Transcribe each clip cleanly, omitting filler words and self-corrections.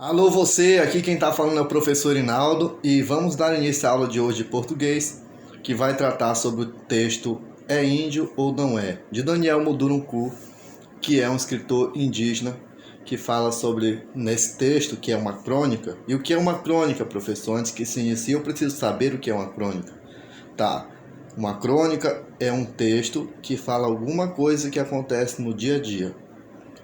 Alô você, aqui quem está falando é o professor Inaldo e vamos dar início à aula de hoje de português, que vai tratar sobre o texto É Índio ou Não É, de Daniel Munduruku, que é um escritor indígena que fala sobre, nesse texto, que é uma crônica. E o que é uma crônica, professor? Antes que se inicie, eu preciso saber o que é uma crônica. Tá, uma crônica é um texto que fala alguma coisa que acontece no dia a dia.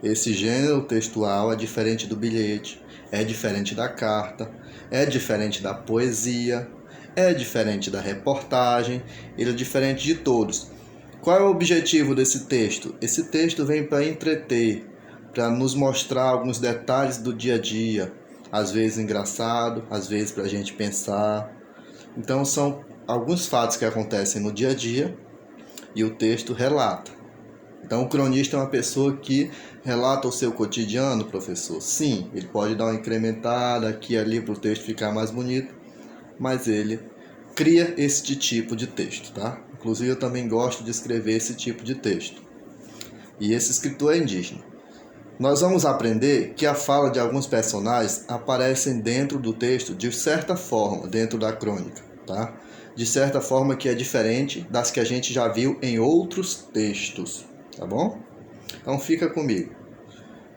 Esse gênero textual é diferente do bilhete, é diferente da carta, é diferente da poesia, é diferente da reportagem, ele é diferente de todos. Qual é o objetivo desse texto? Esse texto vem para entreter, para nos mostrar alguns detalhes do dia a dia, às vezes engraçado, às vezes para a gente pensar. Então são alguns fatos que acontecem no dia a dia e o texto relata. Então, o cronista é uma pessoa que relata o seu cotidiano, professor. Sim, ele pode dar uma incrementada aqui e ali para o texto ficar mais bonito, mas ele cria este tipo de texto, tá? Inclusive, eu também gosto de escrever esse tipo de texto. E esse escritor é indígena. Nós vamos aprender que a fala de alguns personagens aparecem dentro do texto de certa forma, dentro da crônica, tá? De certa forma que é diferente das que a gente já viu em outros textos, tá bom? Então fica comigo.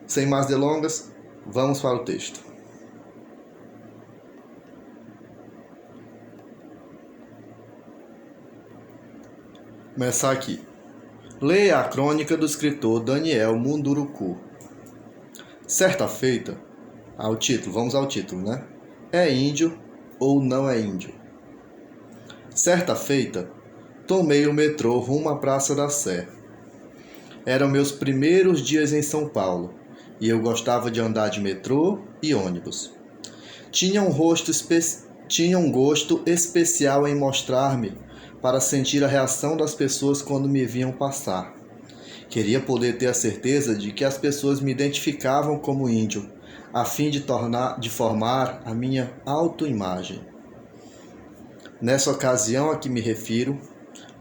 Sem mais delongas, vamos para o texto. Começar aqui. Leia a crônica do escritor Daniel Munduruku. Certa feita, vamos ao título, né? É índio ou não é índio? Certa feita, tomei o metrô rumo à Praça da Sé. Eram meus primeiros dias em São Paulo e eu gostava de andar de metrô e ônibus. Tinha um gosto especial em mostrar-me para sentir a reação das pessoas quando me viam passar. Queria poder ter a certeza de que as pessoas me identificavam como índio, a fim de formar a minha autoimagem. Nessa ocasião a que me refiro,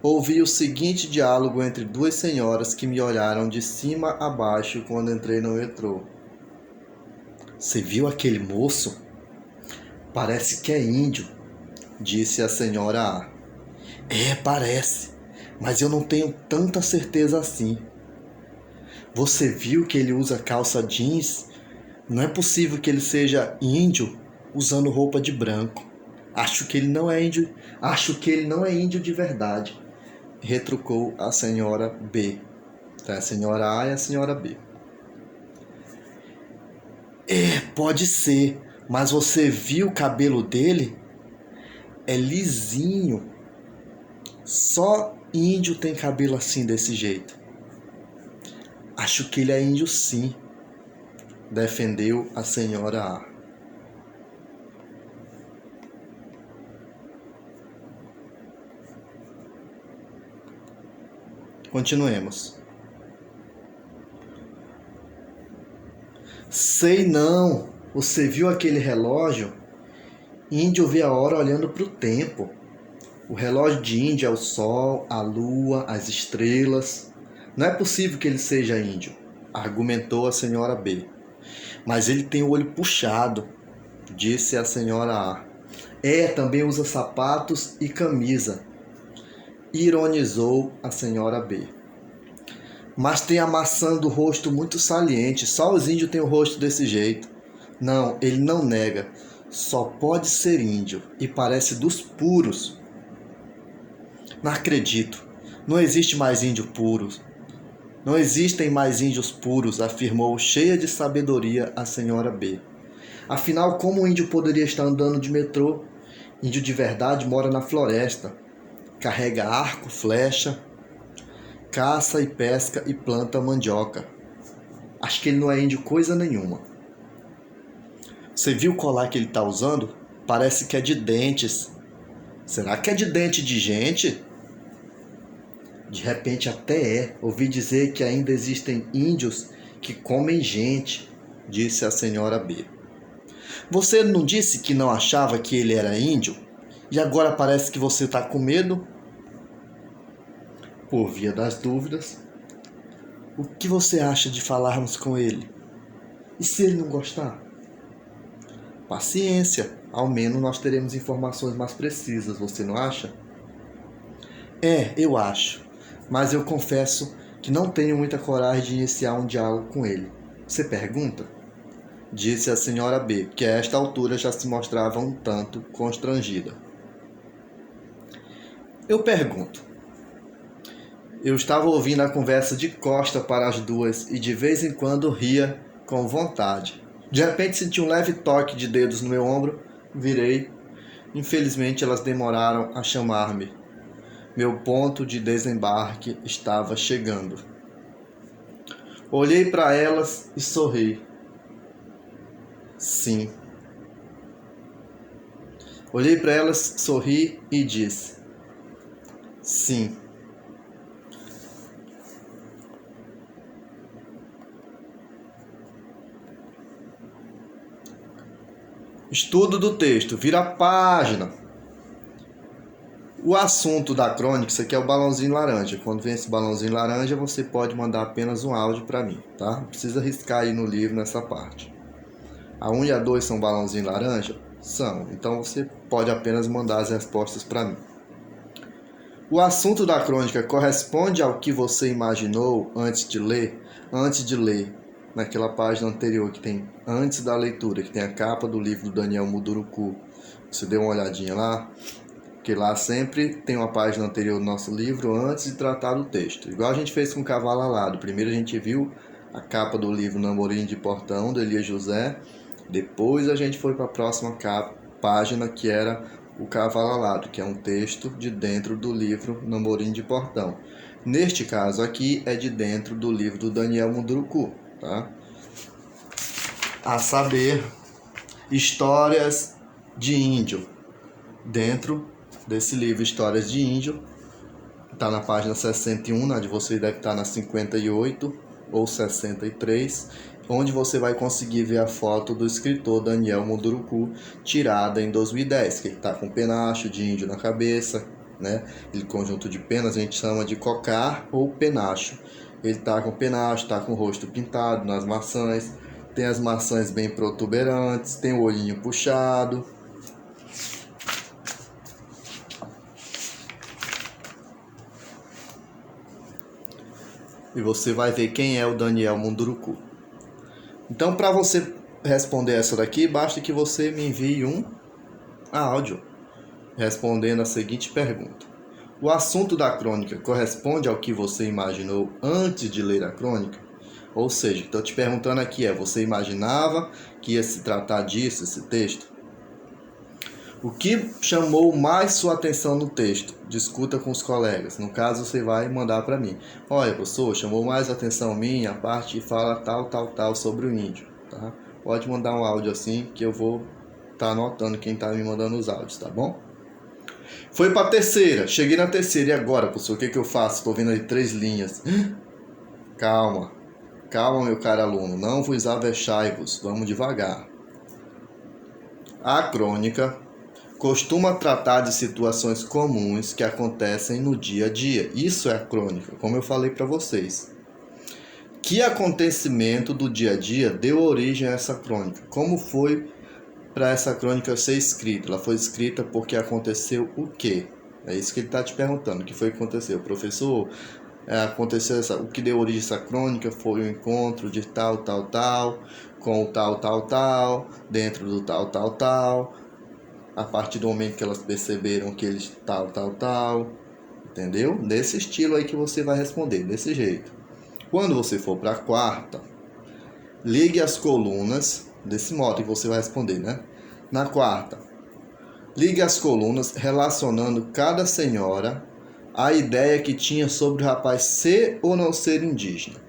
ouvi o seguinte diálogo entre duas senhoras que me olharam de cima a baixo quando entrei no metrô. Você viu aquele moço? Parece que é índio, disse a senhora A. Parece, mas eu não tenho tanta certeza assim. Você viu que ele usa calça jeans? Não é possível que ele seja índio usando roupa de branco. Acho que ele não é índio de verdade, retrucou a senhora B. Então, a senhora A e a senhora B. Pode ser, mas você viu o cabelo dele? É lisinho. Só índio tem cabelo assim, desse jeito. Acho que ele é índio sim, defendeu a senhora A. Continuemos. Sei não, você viu aquele relógio? Índio vê a hora olhando para o tempo. O relógio de índio é o sol, a lua, as estrelas. Não é possível que ele seja índio, argumentou a senhora B. Mas ele tem o olho puxado, disse a senhora A. Também usa sapatos e camisa, ironizou a senhora B. Mas tem a maçã do rosto muito saliente, só os índios têm o rosto desse jeito. Não, ele não nega, só pode ser índio e parece dos puros. Não acredito, não existe mais índio puro. Não existem mais índios puros, afirmou cheia de sabedoria a senhora B. Afinal, como um índio poderia estar andando de metrô? Índio de verdade mora na floresta, carrega arco, flecha, caça e pesca e planta mandioca. Acho que ele não é índio coisa nenhuma. Você viu o colar que ele está usando? Parece que é de dentes. Será que é de dente de gente? De repente até é. Ouvi dizer que ainda existem índios que comem gente, disse a senhora B. Você não disse que não achava que ele era índio? E agora parece que você está com medo? Por via das dúvidas, o que você acha de falarmos com ele? E se ele não gostar? Paciência, ao menos nós teremos informações mais precisas, você não acha? Eu acho, mas eu confesso que não tenho muita coragem de iniciar um diálogo com ele. Você pergunta? Disse a senhora B, que a esta altura já se mostrava um tanto constrangida. Eu pergunto. Eu estava ouvindo a conversa de costa para as duas e de vez em quando ria com vontade. De repente senti um leve toque de dedos no meu ombro, virei. Infelizmente elas demoraram a chamar-me. Meu ponto de desembarque estava chegando. Olhei para elas e sorri. Sim. Olhei para elas, sorri e disse: sim. Estudo do texto, vira a página. O assunto da crônica, isso aqui é o balãozinho laranja. Quando vem esse balãozinho laranja, você pode mandar apenas um áudio para mim, tá? Não precisa riscar aí no livro nessa parte. A 1 e a 2 são balãozinho laranja? São. Então você pode apenas mandar as respostas para mim. O assunto da crônica corresponde ao que você imaginou antes de ler? Antes de ler, naquela página anterior que tem antes da leitura, que tem a capa do livro do Daniel Munduruku. Você deu uma olhadinha lá? Porque lá sempre tem uma página anterior do nosso livro antes de tratar do texto. Igual a gente fez com o Cavalo Alado. Primeiro a gente viu a capa do livro Namorim de Portão, do Elias José. Depois a gente foi para a próxima página, que era o Cavalo Alado, que é um texto de dentro do livro Namorim de Portão. Neste caso aqui é de dentro do livro do Daniel Munduruku, tá? A saber, Histórias de Índio. Dentro desse livro Histórias de Índio, está na página 61, na de vocês deve estar na 58 ou 63, onde você vai conseguir ver a foto do escritor Daniel Munduruku, tirada em 2010, que ele está com penacho de índio na cabeça, né? Ele conjunto de penas a gente chama de cocar ou penacho. Ele está com penacho, está com o rosto pintado nas maçãs, tem as maçãs bem protuberantes, tem o olhinho puxado. E você vai ver quem é o Daniel Munduruku. Então, para você responder essa daqui, basta que você me envie um áudio respondendo a seguinte pergunta: o assunto da crônica corresponde ao que você imaginou antes de ler a crônica? Ou seja, estou te perguntando aqui você imaginava que ia se tratar disso, esse texto? O que chamou mais sua atenção no texto? Discuta com os colegas. No caso, você vai mandar para mim. Olha, professor, chamou mais atenção minha a parte que fala tal sobre o índio. Tá? Pode mandar um áudio assim que eu vou estar anotando quem está me mandando os áudios, tá bom? Foi para a terceira. Cheguei na terceira. E agora, professor, o que eu faço? Estou vendo aí 3 linhas. Calma, meu caro aluno. Não vos avexai-vos. Vamos devagar. A crônica costuma tratar de situações comuns que acontecem no dia a dia. Isso é a crônica, como eu falei para vocês. Que acontecimento do dia a dia deu origem a essa crônica? Como foi para essa crônica ser escrita? Ela foi escrita porque aconteceu o quê? É isso que ele está te perguntando. O que foi que aconteceu? Professor, aconteceu o que deu origem a essa crônica foi o encontro de tal, com o tal, dentro do tal. A partir do momento que elas perceberam que eles tal, entendeu? Nesse estilo aí que você vai responder, desse jeito. Quando você for para a quarta, ligue as colunas, desse modo que você vai responder, né? Na quarta, ligue as colunas relacionando cada senhora à ideia que tinha sobre o rapaz ser ou não ser indígena.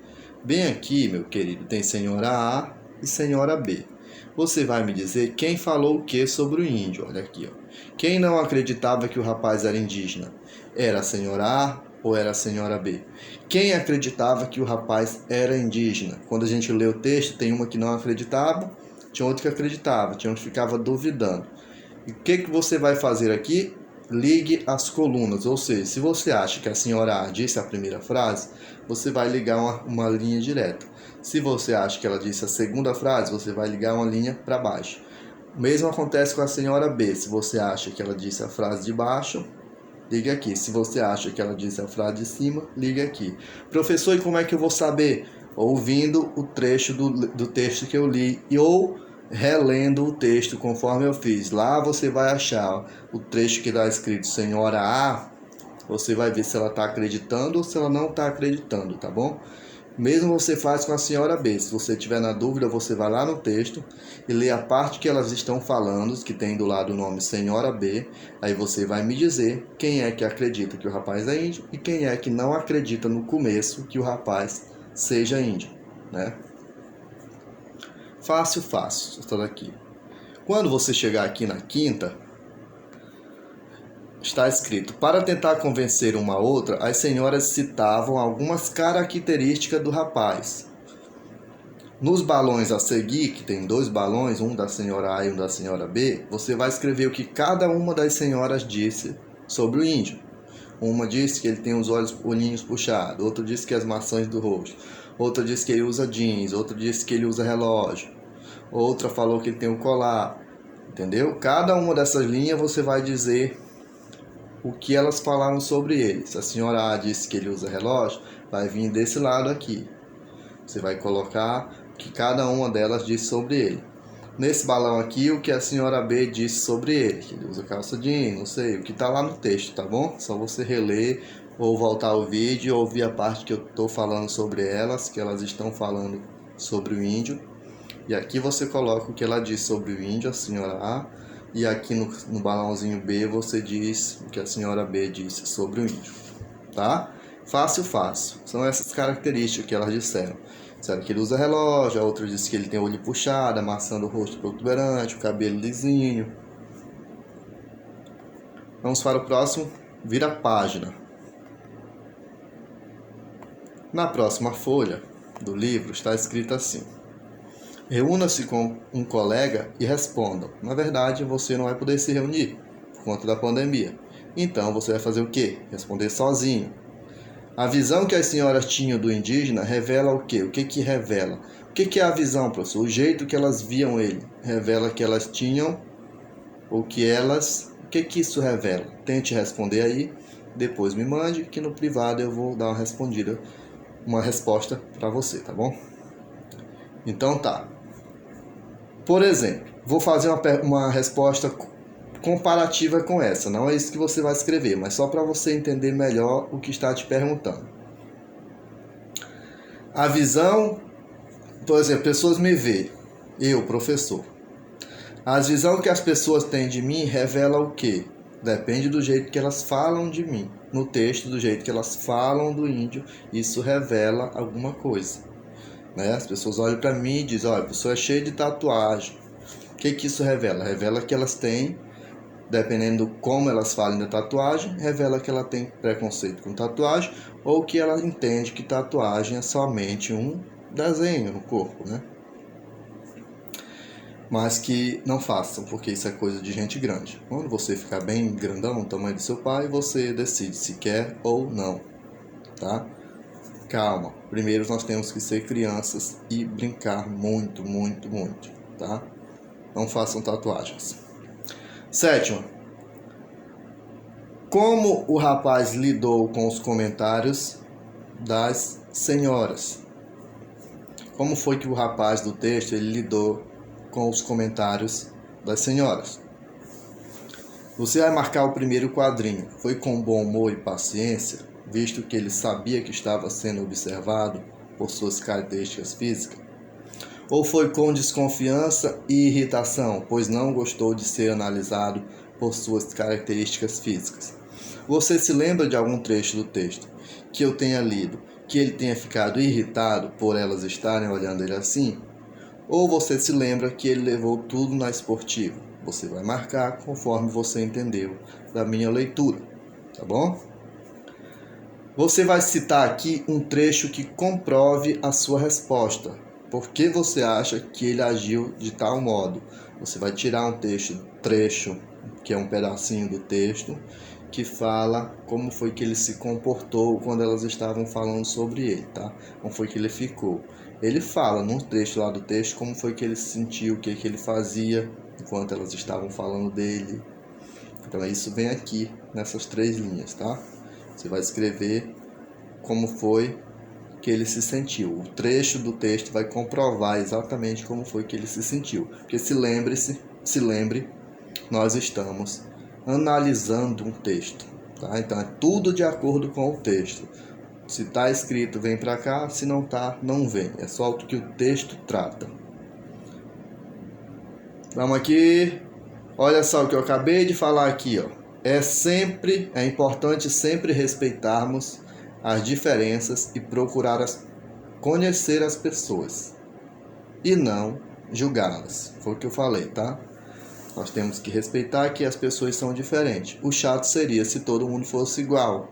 Bem aqui, meu querido, tem senhora A e senhora B. Você vai me dizer quem falou o que sobre o índio. Olha aqui, ó. Quem não acreditava que o rapaz era indígena? Era a senhora A ou era a senhora B? Quem acreditava que o rapaz era indígena? Quando a gente lê o texto, tem uma que não acreditava, tinha outra que acreditava, tinha uma que ficava duvidando. E o que você vai fazer aqui? Ligue as colunas, ou seja, se você acha que a senhora A disse a primeira frase, você vai ligar uma linha direta. Se você acha que ela disse a segunda frase, você vai ligar uma linha para baixo. O mesmo acontece com a senhora B. Se você acha que ela disse a frase de baixo, liga aqui. Se você acha que ela disse a frase de cima, liga aqui. Professor, e como é que eu vou saber? Ouvindo o trecho do texto que eu li ou relendo o texto conforme eu fiz. Lá você vai achar o trecho que está escrito senhora A. Você vai ver se ela está acreditando ou se ela não está acreditando, tá bom? Mesmo você faz com a senhora B. Se você tiver na dúvida, você vai lá no texto e lê a parte que elas estão falando, que tem do lado o nome senhora B. Aí você vai me dizer quem é que acredita que o rapaz é índio e quem é que não acredita no começo que o rapaz seja índio, né? Fácil, fácil, isso daqui. Quando você chegar aqui na quinta, está escrito: para tentar convencer uma outra, as senhoras citavam algumas características do rapaz. Nos balões a seguir, que tem 2 balões, um da senhora A e um da senhora B, você vai escrever o que cada uma das senhoras disse sobre o índio. Uma disse que ele tem os olhinhos puxados, outra disse que as maçãs do rosto, outra disse que ele usa jeans, outra disse que ele usa relógio, outra falou que ele tem um colar, entendeu? Cada uma dessas linhas você vai dizer o que elas falaram sobre ele. Se a senhora A disse que ele usa relógio, vai vir desse lado aqui. Você vai colocar o que cada uma delas disse sobre ele. Nesse balão aqui, o que a senhora B disse sobre ele, que ele usa calça jeans, não sei, o que está lá no texto, tá bom? Só você reler ou voltar ao vídeo e ouvir a parte que eu estou falando sobre elas, que elas estão falando sobre o índio. E aqui você coloca o que ela disse sobre o índio, a senhora A, e aqui no balãozinho B você diz o que a senhora B disse sobre o índio, tá? Fácil, fácil. São essas características que elas disseram. Disseram que ele usa relógio, a outra disse que ele tem o olho puxado, a maçã do rosto protuberante, o cabelo lisinho. Vamos para o próximo. Vira a página. Na próxima folha do livro está escrito assim: reúna-se com um colega e respondam. Na verdade, você não vai poder se reunir por conta da pandemia. Então, você vai fazer o quê? Responder sozinho. A visão que as senhoras tinham do indígena revela o quê? O que que revela? O que que é a visão, professor? O jeito que elas viam ele. Revela que elas tinham o que elas... O que que isso revela? Tente responder aí. Depois me mande, que no privado eu vou dar uma resposta para você, tá bom? Então tá. Por exemplo, vou fazer uma resposta comparativa com essa. Não é isso que você vai escrever, mas só para você entender melhor o que está te perguntando. A visão, por exemplo, pessoas me veem, eu, professor. A visão que as pessoas têm de mim revela o quê? Depende do jeito que elas falam de mim. No texto, do jeito que elas falam do índio, isso revela alguma coisa. Né? As pessoas olham para mim e dizem: olha, a pessoa é cheia de tatuagem. O que que isso revela? Revela que elas têm, dependendo como elas falam da tatuagem, revela que ela tem preconceito com tatuagem ou que ela entende que tatuagem é somente um desenho no corpo, né? Mas que não façam, porque isso é coisa de gente grande. Quando você ficar bem grandão, o tamanho do seu pai, você decide se quer ou não, tá? Calma, primeiro nós temos que ser crianças e brincar muito, muito, muito, tá? Não façam tatuagens. Sétimo, como o rapaz lidou com os comentários das senhoras? Como foi que o rapaz do texto ele lidou com os comentários das senhoras? Você vai marcar o primeiro quadrinho. Foi com bom humor e paciência, visto que ele sabia que estava sendo observado por suas características físicas? Ou foi com desconfiança e irritação, pois não gostou de ser analisado por suas características físicas? Você se lembra de algum trecho do texto que eu tenha lido, que ele tenha ficado irritado por elas estarem olhando ele assim? Ou você se lembra que ele levou tudo na esportiva? Você vai marcar conforme você entendeu da minha leitura, tá bom? Você vai citar aqui um trecho que comprove a sua resposta. Por que você acha que ele agiu de tal modo? Você vai tirar um trecho, que é um pedacinho do texto, que fala como foi que ele se comportou quando elas estavam falando sobre ele, tá? Como foi que ele ficou. Ele fala num trecho lá do texto como foi que ele se sentiu, o que ele fazia, enquanto elas estavam falando dele. Então isso vem aqui, nessas 3 linhas, tá? Você vai escrever como foi que ele se sentiu. O trecho do texto vai comprovar exatamente como foi que ele se sentiu. Porque se lembre, nós estamos analisando um texto, tá? Então é tudo de acordo com o texto. Se está escrito, vem para cá. Se não está, não vem. É só o que o texto trata. Vamos aqui. Olha só o que eu acabei de falar aqui, ó. É importante sempre respeitarmos as diferenças e procurar conhecer as pessoas e não julgá-las. Foi o que eu falei, tá? Nós temos que respeitar que as pessoas são diferentes. O chato seria se todo mundo fosse igual.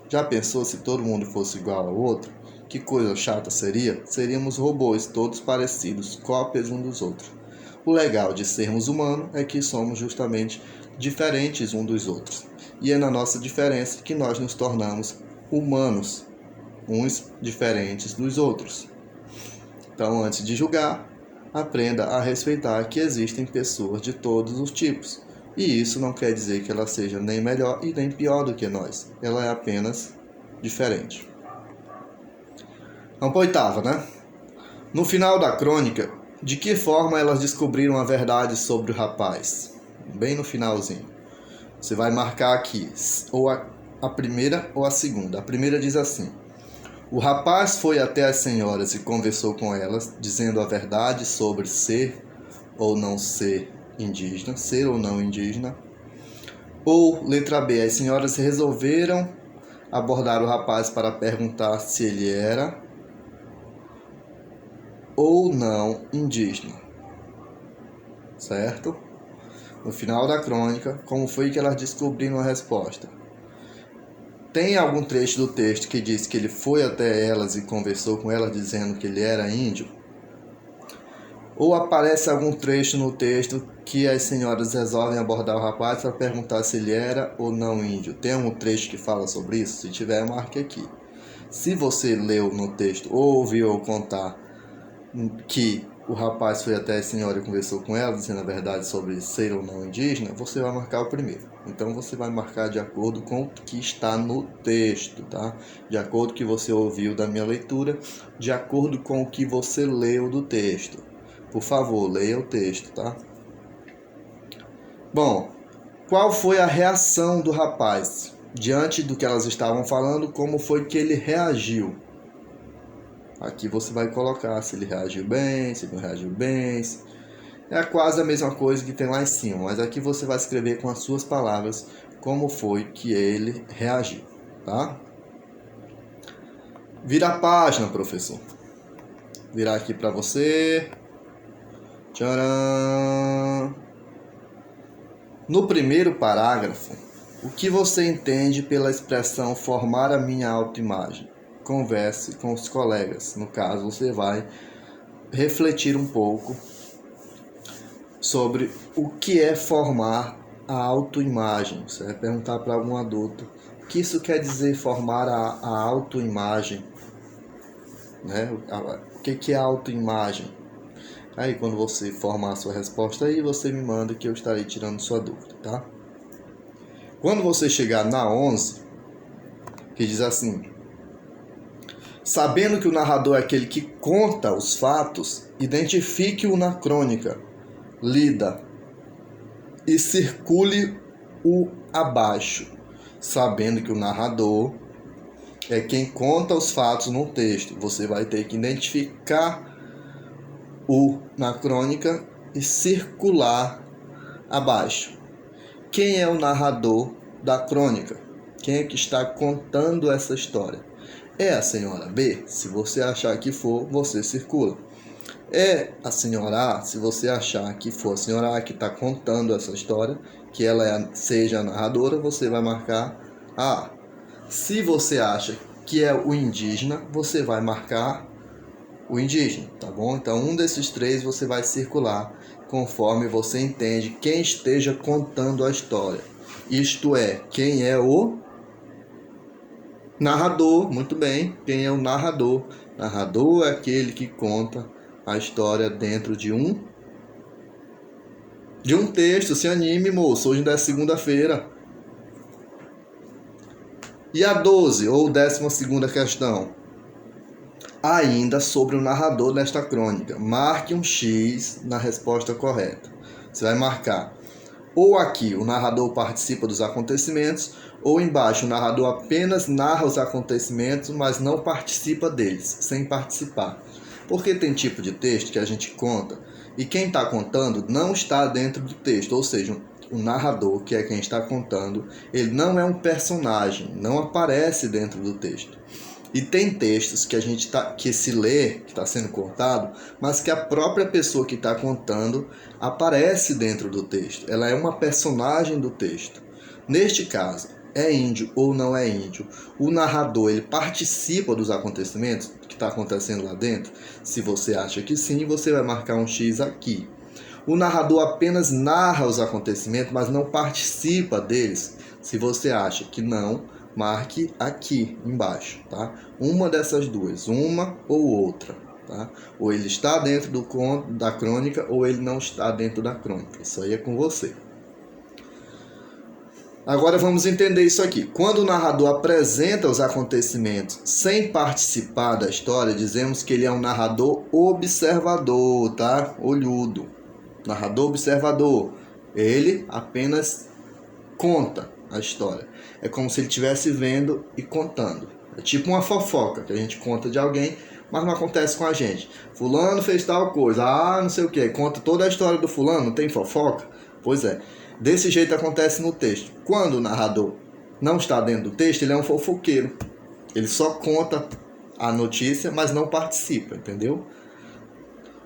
Já pensou se todo mundo fosse igual ao outro? Que coisa chata seria? Seríamos robôs, todos parecidos, cópias uns dos outros. O legal de sermos humanos é que somos justamente diferentes uns dos outros. E é na nossa diferença que nós nos tornamos humanos, uns diferentes dos outros. Então, antes de julgar, aprenda a respeitar que existem pessoas de todos os tipos. E isso não quer dizer que ela seja nem melhor e nem pior do que nós. Ela é apenas diferente. Vamos para a 8ª, né? No final da crônica, de que forma elas descobriram a verdade sobre o rapaz? Bem no finalzinho. Você vai marcar aqui, ou a primeira ou a segunda. A primeira diz assim: o rapaz foi até as senhoras e conversou com elas, dizendo a verdade sobre ser ou não ser indígena, ser ou não indígena. Ou, letra B, as senhoras resolveram abordar o rapaz para perguntar se ele era ou não indígena. Certo? No final da crônica, como foi que elas descobriram a resposta? Tem algum trecho do texto que diz que ele foi até elas e conversou com elas dizendo que ele era índio? Ou aparece algum trecho no texto que as senhoras resolvem abordar o rapaz para perguntar se ele era ou não índio? Tem algum trecho que fala sobre isso? Se tiver, marque aqui. Se você leu no texto ou ouviu eu contar que o rapaz foi até a senhora e conversou com ela, dizendo a verdade sobre ser ou não indígena, você vai marcar o primeiro. Então você vai marcar de acordo com o que está no texto, tá? De acordo com o que você ouviu da minha leitura, de acordo com o que você leu do texto. Por favor, leia o texto, tá? Bom, qual foi a reação do rapaz? Diante do que elas estavam falando, como foi que ele reagiu? Aqui você vai colocar se ele reagiu bem, se não reagiu bem. É quase a mesma coisa que tem lá em cima, mas aqui você vai escrever com as suas palavras como foi que ele reagiu, tá? Vira a página, professor. Virar aqui para você. Tcharam! No primeiro parágrafo, o que você entende pela expressão formar a minha autoimagem? Converse com os colegas. No caso, você vai refletir um pouco sobre o que é formar a autoimagem. Você vai perguntar para algum adulto o que isso quer dizer, formar a autoimagem, né? O que é autoimagem? Aí quando você formar a sua resposta aí, você me manda que eu estarei tirando sua dúvida, tá? Quando você chegar na 11, que diz assim: sabendo que o narrador é aquele que conta os fatos, identifique-o na crônica, lida e circule-o abaixo. Sabendo que o narrador é quem conta os fatos no texto, você vai ter que identificar o na crônica e circular abaixo. Quem é o narrador da crônica? Quem é que está contando essa história? É a senhora B? Se você achar que for, você circula. É a senhora A? Se você achar que for a senhora A que está contando essa história, que ela seja a narradora, você vai marcar A. Se você acha que é o indígena, você vai marcar o indígena, tá bom? Então, um desses 3 você vai circular conforme você entende quem esteja contando a história. Isto é, quem é o narrador. Muito bem, quem é o narrador? Narrador é aquele que conta a história dentro de um de um texto. Se anime, moço, hoje ainda é segunda-feira. E a 12, ou 12ª questão. Ainda sobre o narrador desta crônica, marque um X na resposta correta. Você vai marcar ou aqui o narrador participa dos acontecimentos, ou embaixo o narrador apenas narra os acontecimentos, mas não participa deles, sem participar. Porque tem tipo de texto que a gente conta e quem está contando não está dentro do texto, ou seja, o narrador, que é quem está contando, ele não é um personagem, não aparece dentro do texto. E tem textos que a gente que se lê, que está sendo contado, mas que a própria pessoa que está contando aparece dentro do texto. Ela é uma personagem do texto. Neste caso, é índio ou não é índio? O narrador, ele participa dos acontecimentos que está acontecendo lá dentro? Se você acha que sim, você vai marcar um X aqui. O narrador apenas narra os acontecimentos, mas não participa deles? Se você acha que não, marque aqui embaixo, tá? Uma dessas duas, uma ou outra, tá? Ou ele está dentro da crônica ou ele não está dentro da crônica. Isso aí é com você. Agora vamos entender isso aqui. Quando o narrador apresenta os acontecimentos sem participar da história, dizemos que ele é um narrador observador, tá? Olhudo. Narrador observador. Ele apenas conta a história. É como se ele estivesse vendo e contando. É tipo uma fofoca que a gente conta de alguém, mas não acontece com a gente. Fulano fez tal coisa, não sei o que. Conta toda a história do fulano, não tem fofoca? Pois é. Desse jeito acontece no texto. Quando o narrador não está dentro do texto, ele é um fofoqueiro. Ele só conta a notícia, mas não participa, entendeu?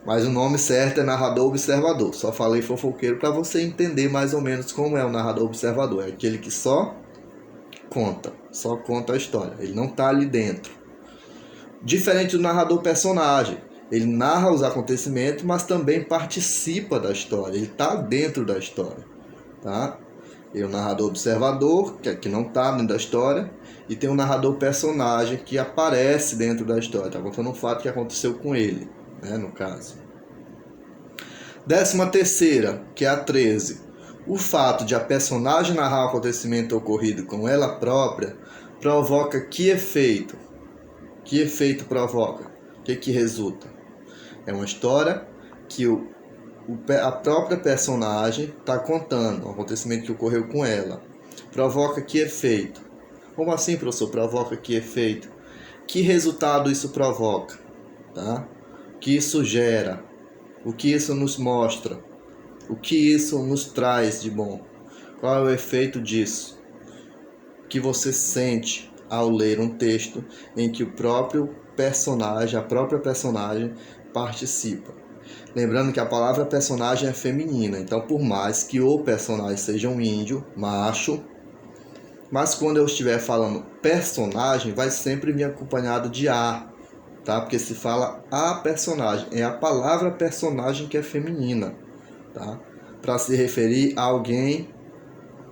Mas o nome certo é narrador observador. Só falei fofoqueiro para você entender mais ou menos como é o narrador observador. É aquele que só conta a história. Ele não está ali dentro. Diferente do narrador personagem. Ele narra os acontecimentos, mas também participa da história. Ele está dentro da história. Tá? E o narrador observador, que não está dentro da história. E tem o narrador personagem, que aparece dentro da história. Está contando um fato que aconteceu com ele, né, no caso. 13ª, que é a 13. O fato de a personagem narrar o acontecimento ocorrido com ela própria provoca que efeito? Que efeito provoca? O que resulta? É uma história que a própria personagem está contando, um acontecimento que ocorreu com ela. Provoca que efeito? Como assim, professor? Provoca que efeito? Que resultado isso provoca? Tá? O que isso gera? O que isso nos mostra? O que isso nos traz de bom? Qual é o efeito disso? O que você sente ao ler um texto em que o próprio personagem, a própria personagem participa? Lembrando que a palavra personagem é feminina, então por mais que o personagem seja um índio, macho, mas quando eu estiver falando personagem, vai sempre vir acompanhado de a, tá? Porque se fala a personagem, é a palavra personagem que é feminina, tá? Para se referir a alguém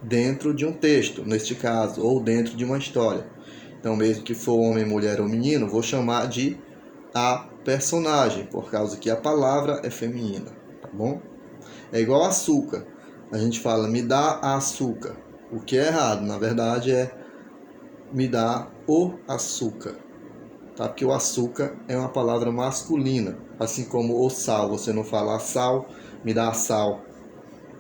dentro de um texto, neste caso, ou dentro de uma história. Então, mesmo que for homem, mulher ou menino, vou chamar de a personagem, por causa que a palavra é feminina, tá bom? É igual açúcar. A gente fala, me dá açúcar. O que é errado, na verdade, é me dá o açúcar. Tá? Porque o açúcar é uma palavra masculina, assim como o sal. Você não fala sal, me dá sal.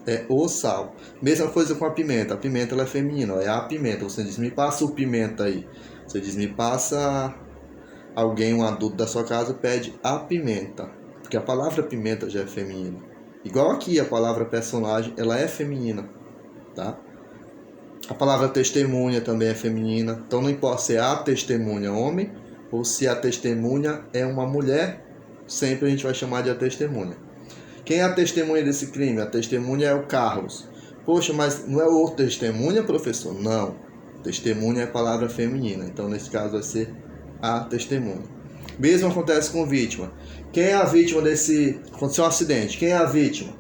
É o sal. Mesma coisa com a pimenta. A pimenta ela é feminina, é a pimenta. Você diz, me passa o pimenta aí. Você diz, me passa... Alguém, um adulto da sua casa, pede a pimenta. Porque a palavra pimenta já é feminina. Igual aqui, a palavra personagem, ela é feminina. Tá? A palavra testemunha também é feminina. Então não importa se é a testemunha homem ou se a testemunha é uma mulher, sempre a gente vai chamar de a testemunha. Quem é a testemunha desse crime? A testemunha é o Carlos. Poxa, mas não é o testemunha, professor? Não. Testemunha é palavra feminina. Então, nesse caso, vai ser a testemunha. Mesmo acontece com vítima. Quem é a vítima desse... Aconteceu um acidente. Quem é a vítima?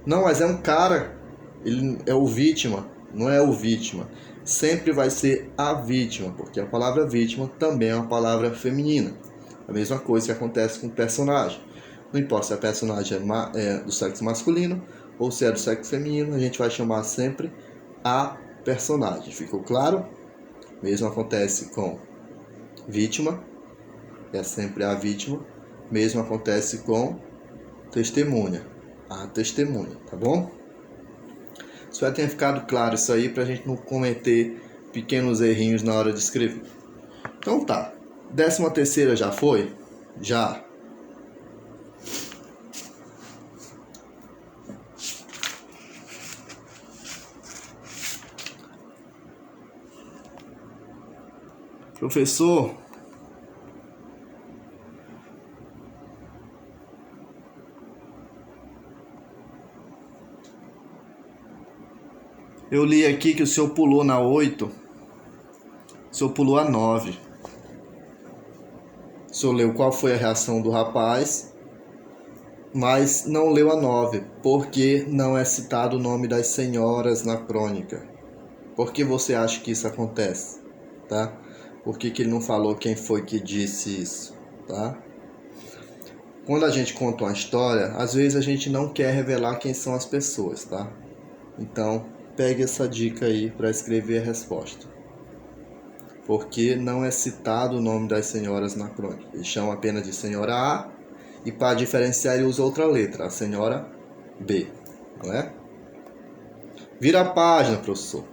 Não, mas é um cara. Ele é o vítima. Não é o vítima. Sempre vai ser a vítima, porque a palavra vítima também é uma palavra feminina. A mesma coisa que acontece com o personagem. Não importa se a personagem é do sexo masculino ou se é do sexo feminino, a gente vai chamar sempre a personagem. Ficou claro? Mesmo acontece com vítima, é sempre a vítima. Mesmo acontece com testemunha, a testemunha, tá bom? Espero que tenha ficado claro isso aí pra gente não cometer pequenos errinhos na hora de escrever. Então tá, 13ª já foi? Já. Professor, eu li aqui que o senhor pulou na 8, o senhor pulou a 9. O senhor leu qual foi a reação do rapaz, mas não leu a 9, porque não é citado o nome das senhoras na crônica. Por que você acha que isso acontece? Tá? Por que ele não falou quem foi que disse isso? Tá? Quando a gente conta uma história, às vezes a gente não quer revelar quem são as pessoas, tá? Então, pegue essa dica aí para escrever a resposta. Porque não é citado o nome das senhoras na crônica. Eles chamam apenas de senhora A e para diferenciar ele usa outra letra, a senhora B, não é? Vira a página, professor.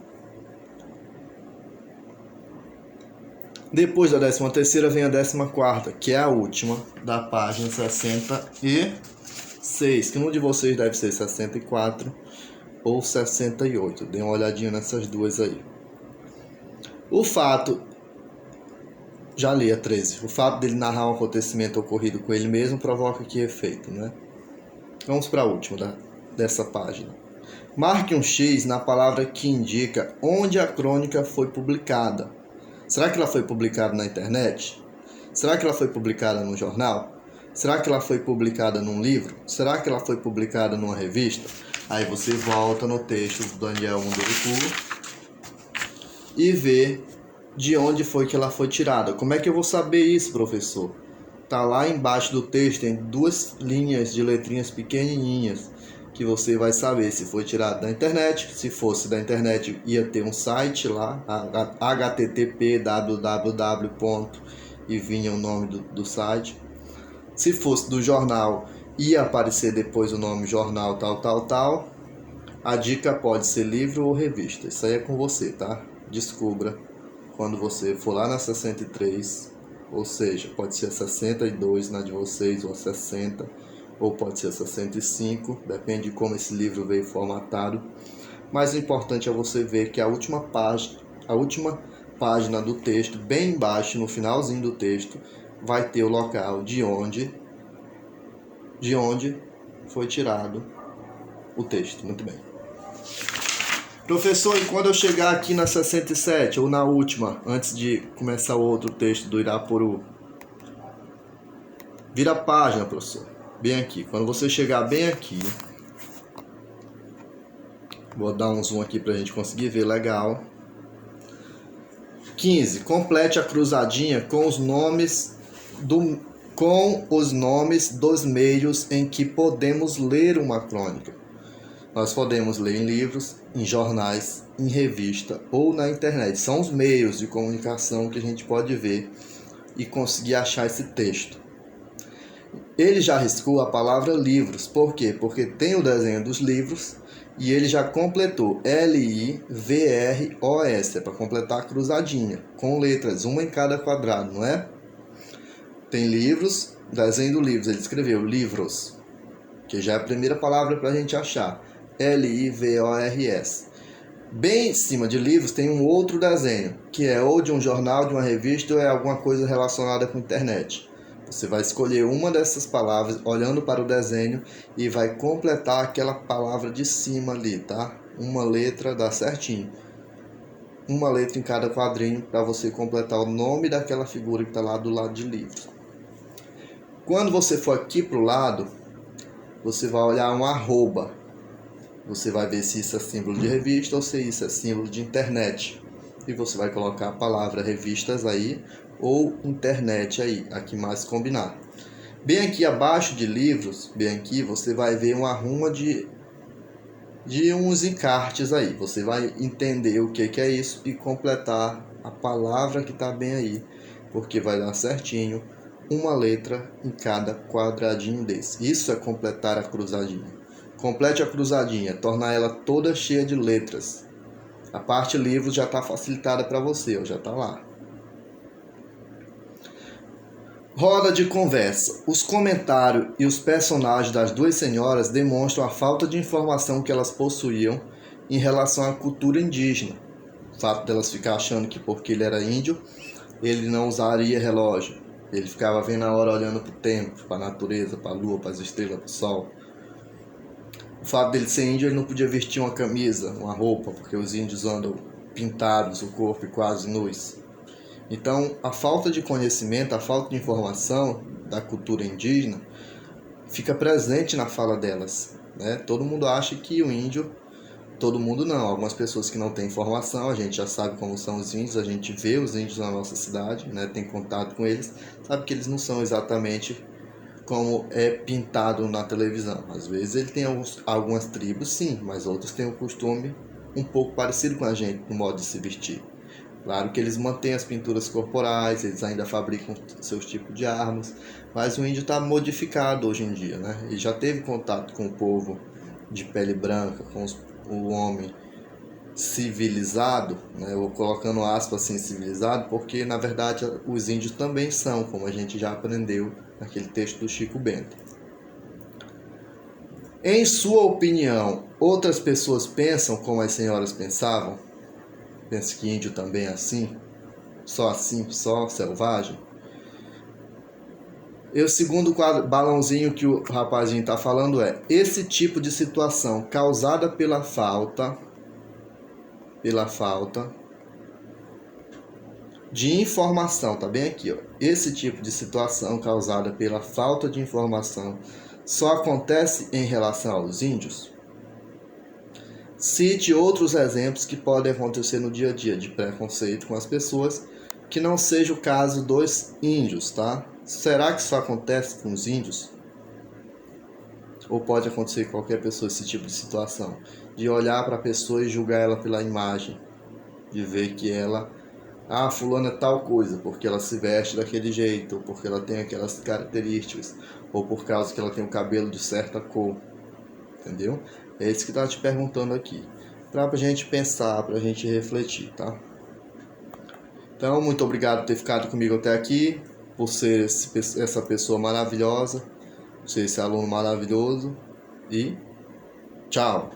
Depois da 13ª vem a 14ª, que é a última da página 66, que um de vocês deve ser 64 ou 68. Dê uma olhadinha nessas duas aí. O fato, já li a 13, o fato dele narrar um acontecimento ocorrido com ele mesmo provoca que efeito, né? Vamos para a última dessa página. Marque um X na palavra que indica onde a crônica foi publicada. Será que ela foi publicada na internet? Será que ela foi publicada num jornal? Será que ela foi publicada num livro? Será que ela foi publicada numa revista? Aí você volta no texto do Daniel Munduruku e vê de onde foi que ela foi tirada. Como é que eu vou saber isso, professor? Tá lá embaixo do texto, tem 2 linhas de letrinhas pequenininhas, que você vai saber se foi tirado da internet. Se fosse da internet, ia ter um site lá, http www. E vinha o nome do site. Se fosse do jornal, ia aparecer depois o nome jornal tal. A dica pode ser livro ou revista. Isso aí é com você, tá? Descubra quando você for lá na 63, ou seja, pode ser a 62 na de vocês, ou a 60, ou pode ser 65, depende de como esse livro veio formatado. Mas o importante é você ver que a última página do texto, bem embaixo, no finalzinho do texto, vai ter o local de onde foi tirado o texto. Muito bem. Professor, e quando eu chegar aqui na 67, ou na última, antes de começar o outro texto do Irapuru? Vira a página, professor. Bem aqui. Quando você chegar bem aqui, vou dar um zoom aqui pra gente conseguir ver legal. 15. Complete a cruzadinha com os nomes dos meios em que podemos ler uma crônica. Nós podemos ler em livros, em jornais, em revista ou na internet. São os meios de comunicação que a gente pode ver e conseguir achar esse texto. Ele já riscou a palavra livros. Por quê? Porque tem o desenho dos livros e ele já completou LIVROS, é para completar a cruzadinha, com letras, uma em cada quadrado, não é? Tem livros, desenho do livros, ele escreveu livros, que já é a primeira palavra para a gente achar, LIVORS. Bem em cima de livros tem um outro desenho, que é ou de um jornal, de uma revista, ou é alguma coisa relacionada com internet. Você vai escolher uma dessas palavras olhando para o desenho e vai completar aquela palavra de cima ali, tá? Uma letra dá certinho. Uma letra em cada quadrinho para você completar o nome daquela figura que está lá do lado de livros. Quando você for aqui para o lado, você vai olhar um arroba. Você vai ver se isso é símbolo de revista ou se isso é símbolo de internet. E você vai colocar a palavra revistas aí ou internet aí, a que mais combinar. Bem aqui abaixo de livros, bem aqui, você vai ver uma ruma de de uns encartes aí. Você vai entender o que é isso e completar a palavra que está bem aí, porque vai dar certinho uma letra em cada quadradinho desse. Isso é completar a cruzadinha. Complete a cruzadinha, tornar ela toda cheia de letras. A parte livro já está facilitada para você, ó, já está lá. Roda de conversa. Os comentários e os personagens das duas senhoras demonstram a falta de informação que elas possuíam em relação à cultura indígena. O fato delas ficar achando que porque ele era índio, ele não usaria relógio. Ele ficava vendo a hora, olhando para o tempo, para a natureza, para a lua, para as estrelas, para o sol. O fato dele ser índio, ele não podia vestir uma camisa, uma roupa, porque os índios andam pintados, o corpo e quase nus. Então, a falta de conhecimento, a falta de informação da cultura indígena fica presente na fala delas, né? Todo mundo acha que o índio, todo mundo não, algumas pessoas que não têm informação, a gente já sabe como são os índios, a gente vê os índios na nossa cidade, né? Tem contato com eles, sabe que eles não são exatamente como é pintado na televisão. Às vezes ele tem algumas tribos, sim, mas outros têm um costume um pouco parecido com a gente no modo de se vestir. Claro que eles mantêm as pinturas corporais, eles ainda fabricam seus tipos de armas, mas o índio está modificado hoje em dia, né? Ele já teve contato com o povo de pele branca, com o homem civilizado, né? Eu colocando aspas assim, civilizado, porque na verdade os índios também são, como a gente já aprendeu naquele texto do Chico Bento. Em sua opinião, outras pessoas pensam como as senhoras pensavam? Pensa que índio também é assim? Só selvagem? E o segundo balãozinho que o rapazinho está falando é: esse tipo de situação causada pela falta de informação, tá bem aqui, ó. Esse tipo de situação causada pela falta de informação só acontece em relação aos índios? Cite outros exemplos que podem acontecer no dia a dia de preconceito com as pessoas, que não seja o caso dos índios, tá? Será que isso acontece com os índios? Ou pode acontecer com qualquer pessoa esse tipo de situação? De olhar para a pessoa e julgar ela pela imagem, de ver que ela, fulana é tal coisa, porque ela se veste daquele jeito, ou porque ela tem aquelas características, ou por causa que ela tem o cabelo de certa cor, entendeu? É isso que tá te perguntando aqui, pra gente pensar, pra gente refletir, tá? Então, muito obrigado por ter ficado comigo até aqui, por ser essa pessoa maravilhosa, por ser esse aluno maravilhoso, e tchau!